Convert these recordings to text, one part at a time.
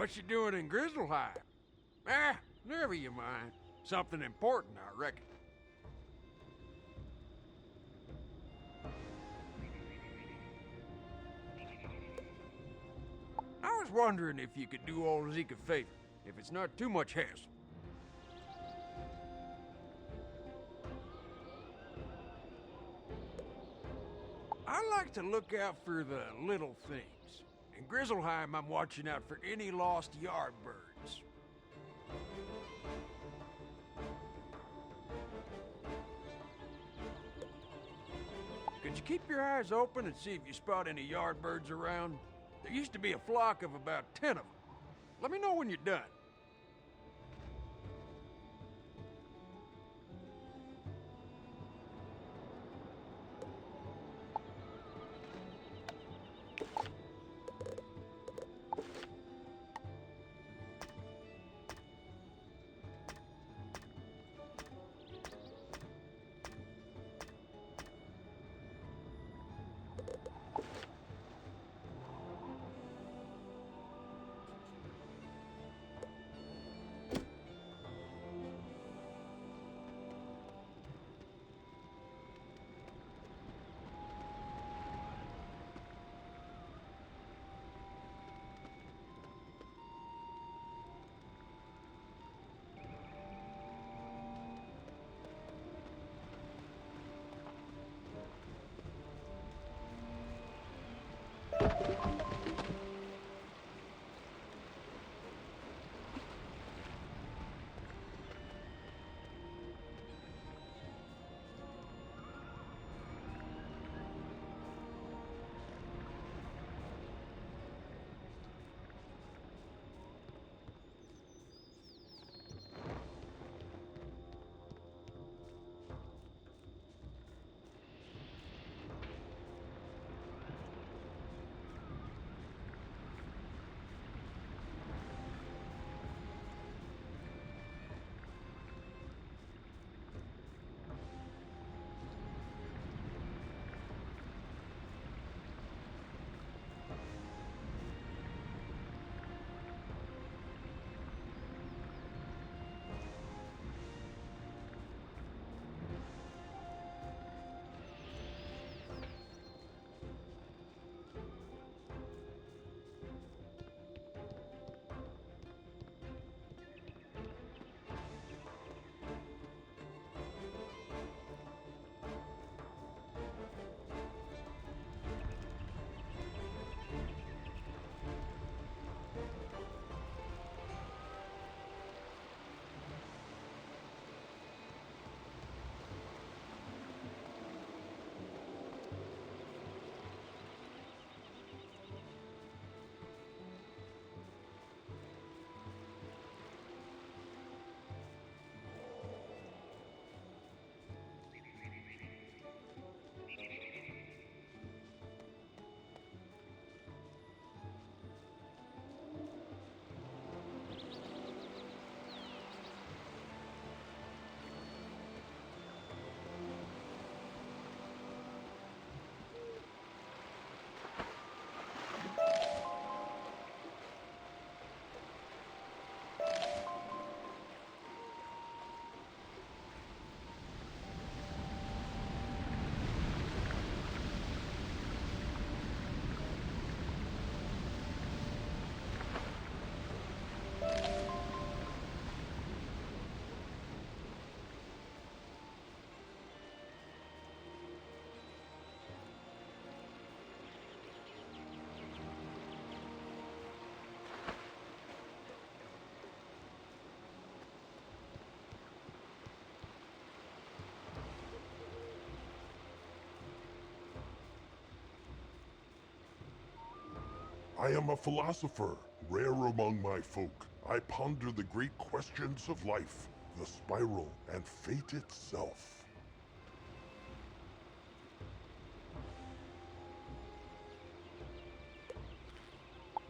What you doing in Grizzleheim? Ah, never you mind. Something important, I reckon. I was wondering if you could do old Zeke a favor, if it's not too much hassle. I like to look out for the little things. In Grizzleheim, I'm watching out for any lost yardbirds. Could you keep your eyes open and see if you spot any yardbirds around? There used to be a flock of about 10 of them. Let me know when you're done. I am a philosopher, rare among my folk. I ponder the great questions of life, the spiral, and fate itself.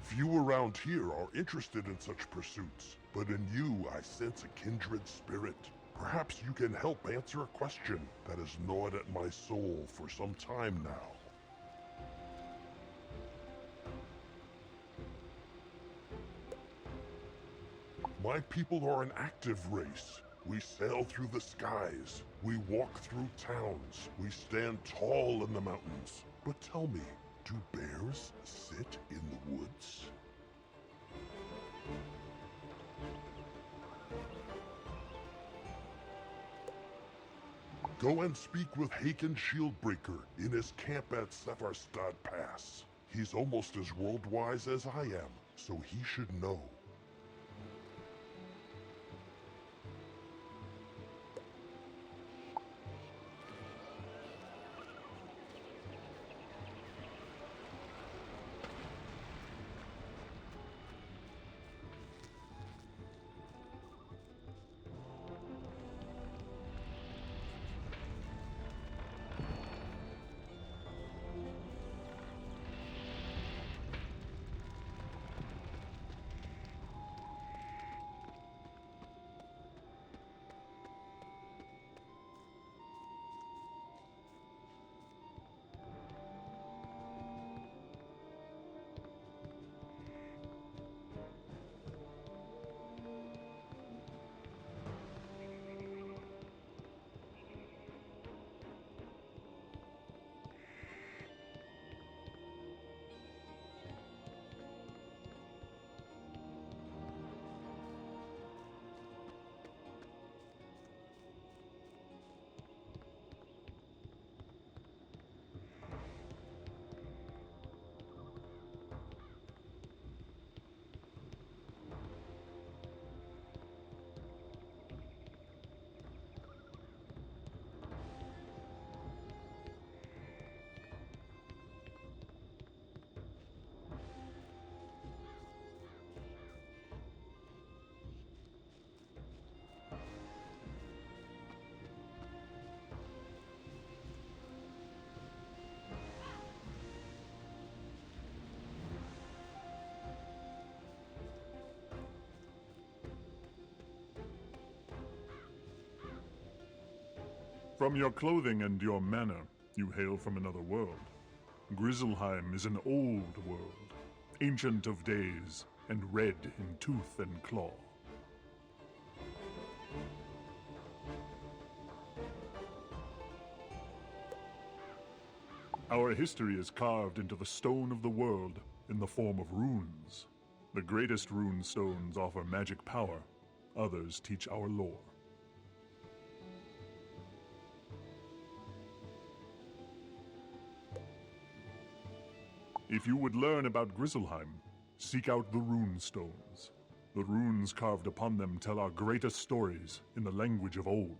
Few around here are interested in such pursuits, but in you I sense a kindred spirit. Perhaps you can help answer a question that has gnawed at my soul for some time now. My people are an active race. We sail through the skies. We walk through towns. We stand tall in the mountains. But tell me, do bears sit in the woods? Go and speak with Haken Shieldbreaker in his camp at Sevarstad Pass. He's almost as world-wise as I am, so he should know. From your clothing and your manner, you hail from another world. Grizzleheim is an old world, ancient of days, and red in tooth and claw. Our history is carved into the stone of the world in the form of runes. The greatest rune stones offer magic power, others teach our lore. If you would learn about Grizzleheim, seek out the rune stones. The runes carved upon them tell our greatest stories in the language of old.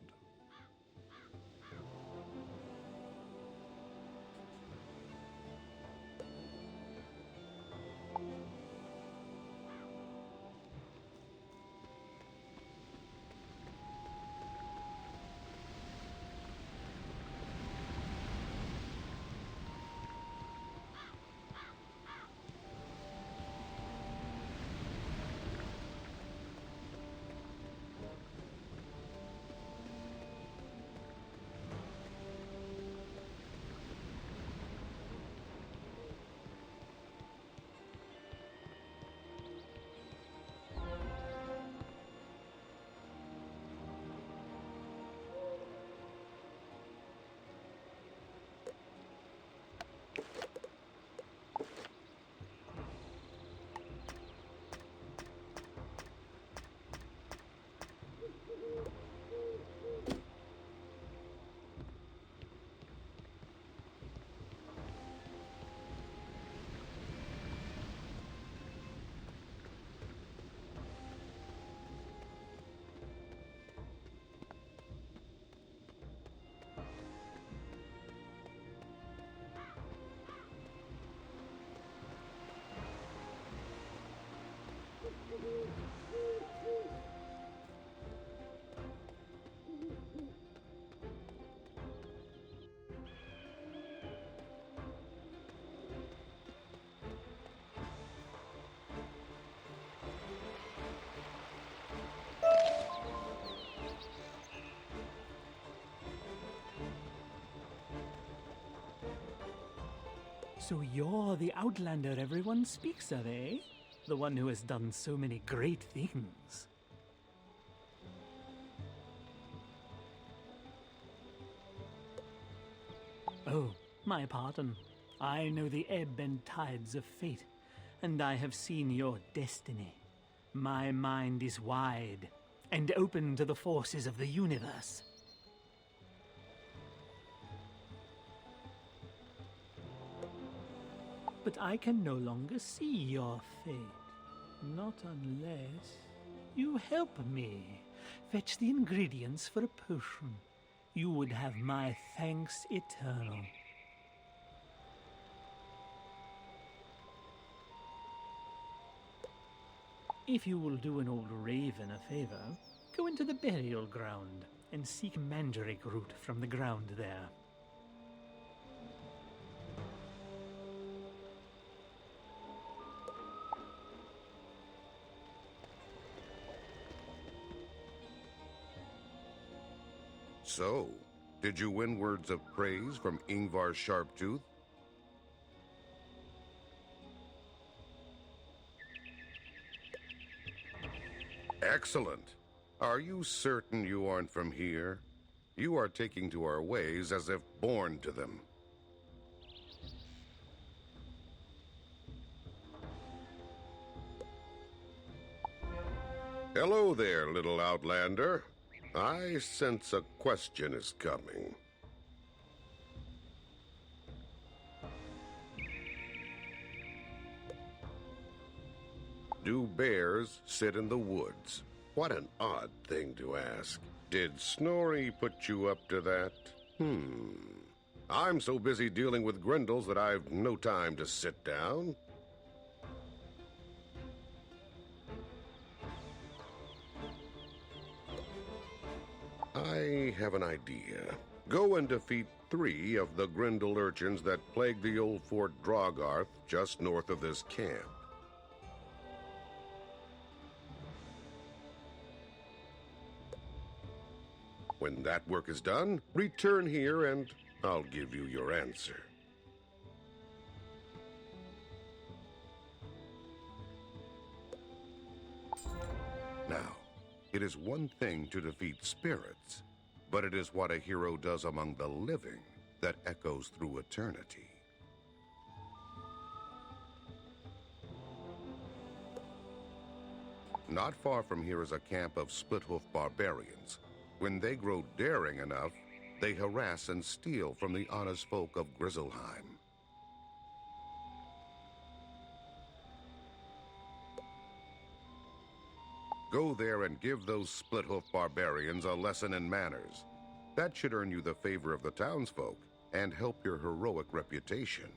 So you're the Outlander everyone speaks of, eh? The one who has done so many great things. Oh, my pardon. I know the ebb and tides of fate, and I have seen your destiny. My mind is wide and open to the forces of the universe. But I can no longer see your fate. Not unless you help me fetch the ingredients for a potion. You would have my thanks eternal. If you will do an old raven a favor, go into the burial ground and seek mandrake root from the ground there. So, did you win words of praise from Ingvar Sharptooth? Excellent. Are you certain you aren't from here? You are taking to our ways as if born to them. Hello there, little outlander. I sense a question is coming. Do bears sit in the woods? What an odd thing to ask. Did Snorri put you up to that? I'm so busy dealing with Grendels that I've no time to sit down. I have an idea. Go and defeat 3 of the Grendel urchins that plague the old Fort Drogarth just north of this camp. When that work is done, return here and I'll give you your answer. Now, it is one thing to defeat spirits, but it is what a hero does among the living that echoes through eternity. Not far from here is a camp of split-hoof barbarians. When they grow daring enough, they harass and steal from the honest folk of Grizzleheim. Go there and give those split-hoof barbarians a lesson in manners. That should earn you the favor of the townsfolk and help your heroic reputation.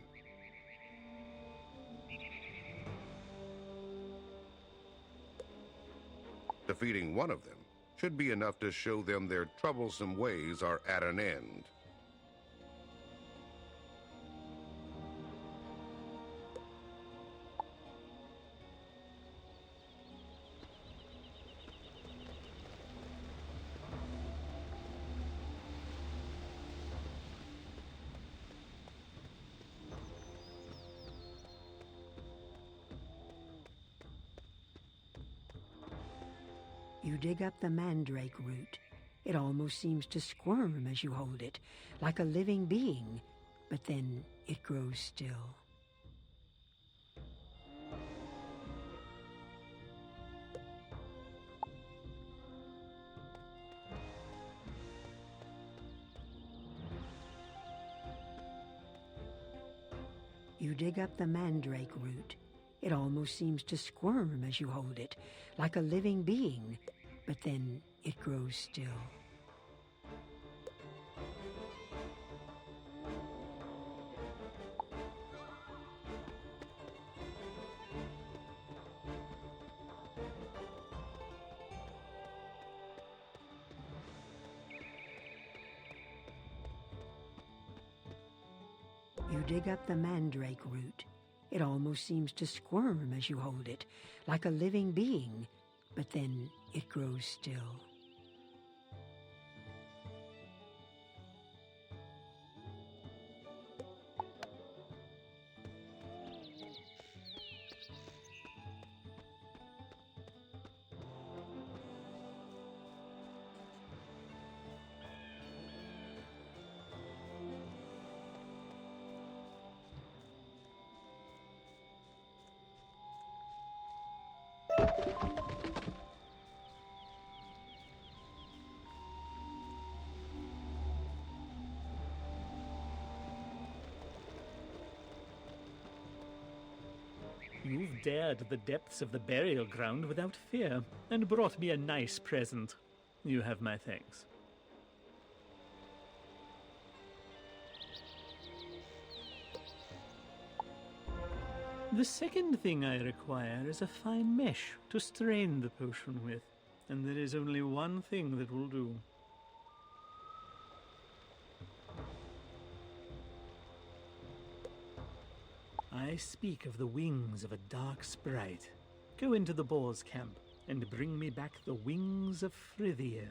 Defeating one of them should be enough to show them their troublesome ways are at an end. You dig up the mandrake root. It almost seems to squirm as you hold it, like a living being, but then it grows still. You dig up the mandrake root. It almost seems to squirm as you hold it, like a living being, but then it grows still. You dig up the mandrake root. It almost seems to squirm as you hold it, like a living being, but then it grows still. You've dared the depths of the burial ground without fear, and brought me a nice present. You have my thanks. The second thing I require is a fine mesh to strain the potion with, and there is only one thing that will do. I speak of the wings of a dark sprite. Go into the Boars' camp and bring me back the wings of Frithia.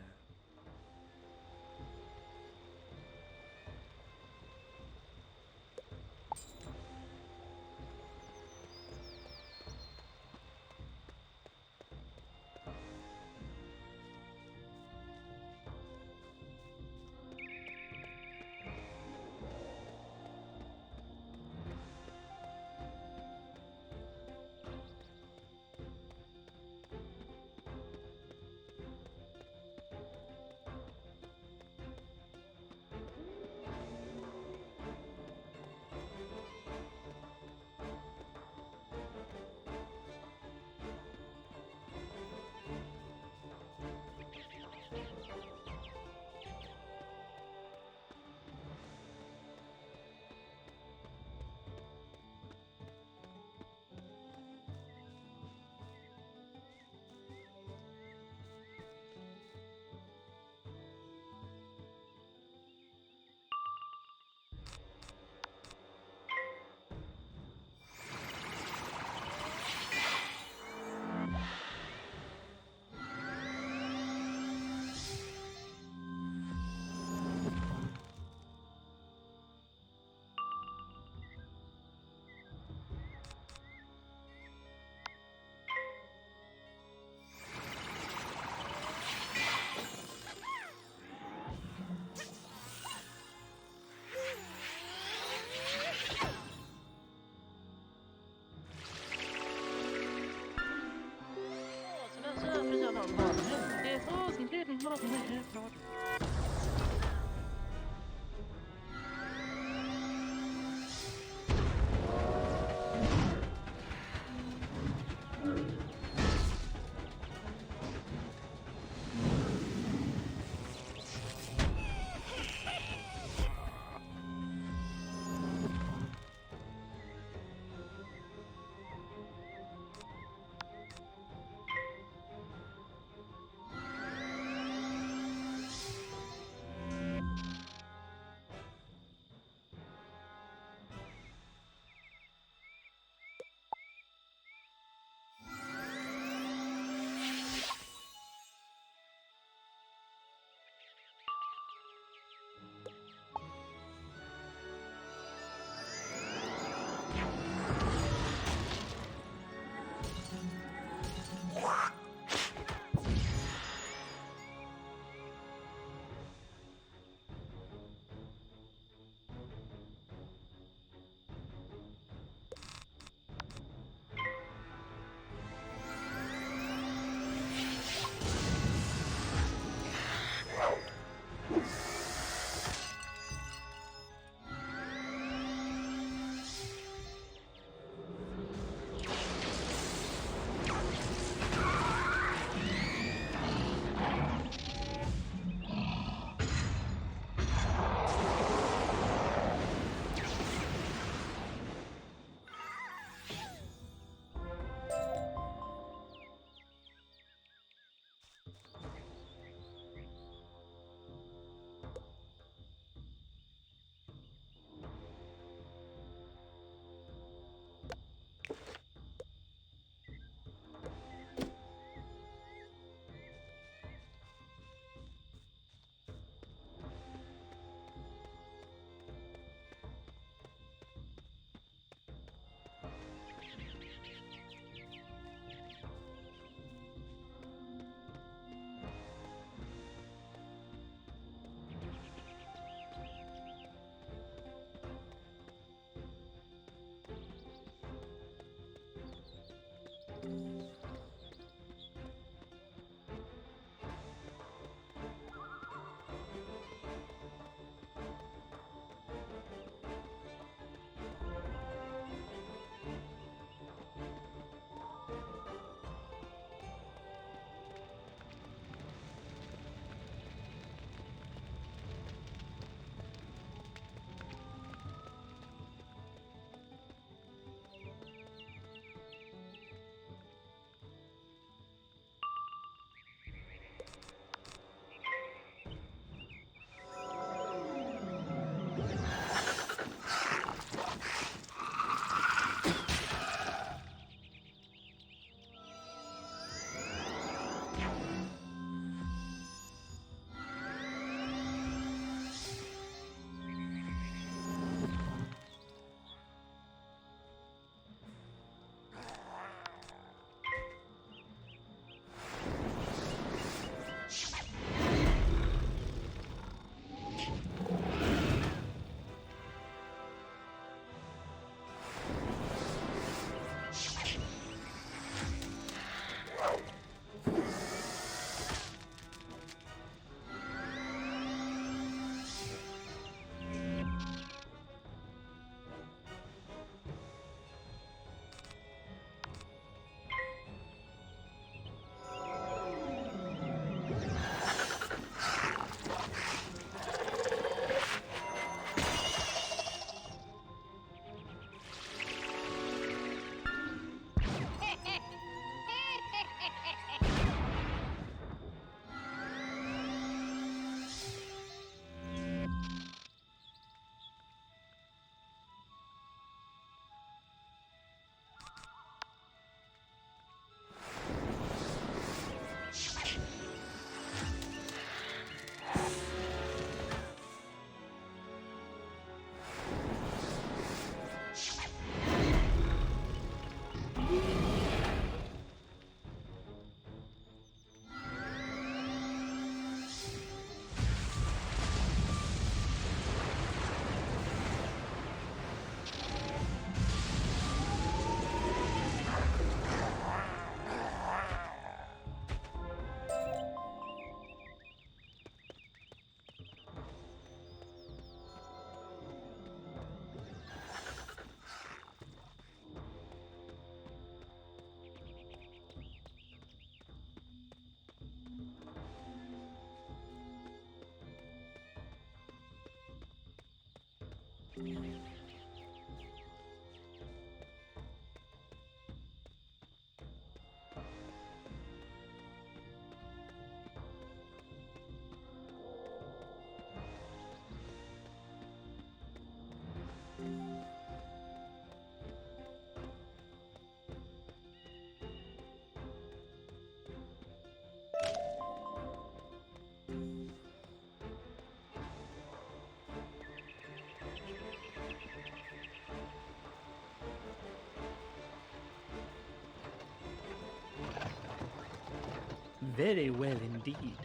Very well indeed.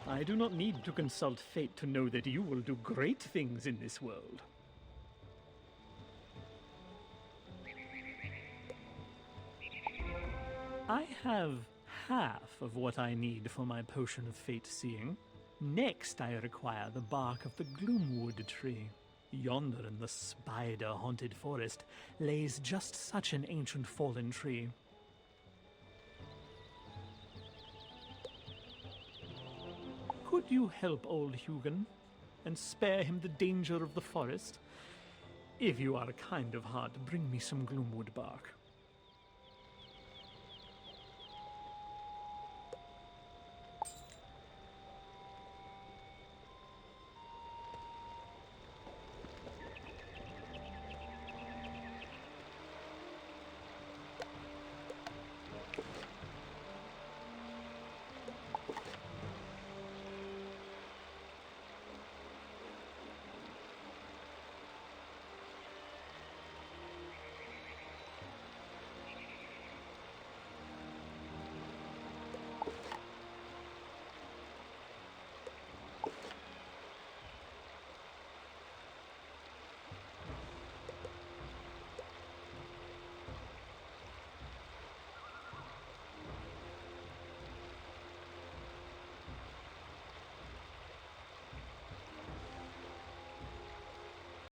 I do not need to consult fate to know that you will do great things in this world. I have half of what I need for my potion of fate seeing. Next, I require the bark of the gloomwood tree. Yonder in the spider-haunted forest lays just such an ancient fallen tree. Could you help old Hugin and spare him the danger of the forest? If you are kind of heart, bring me some gloomwood bark.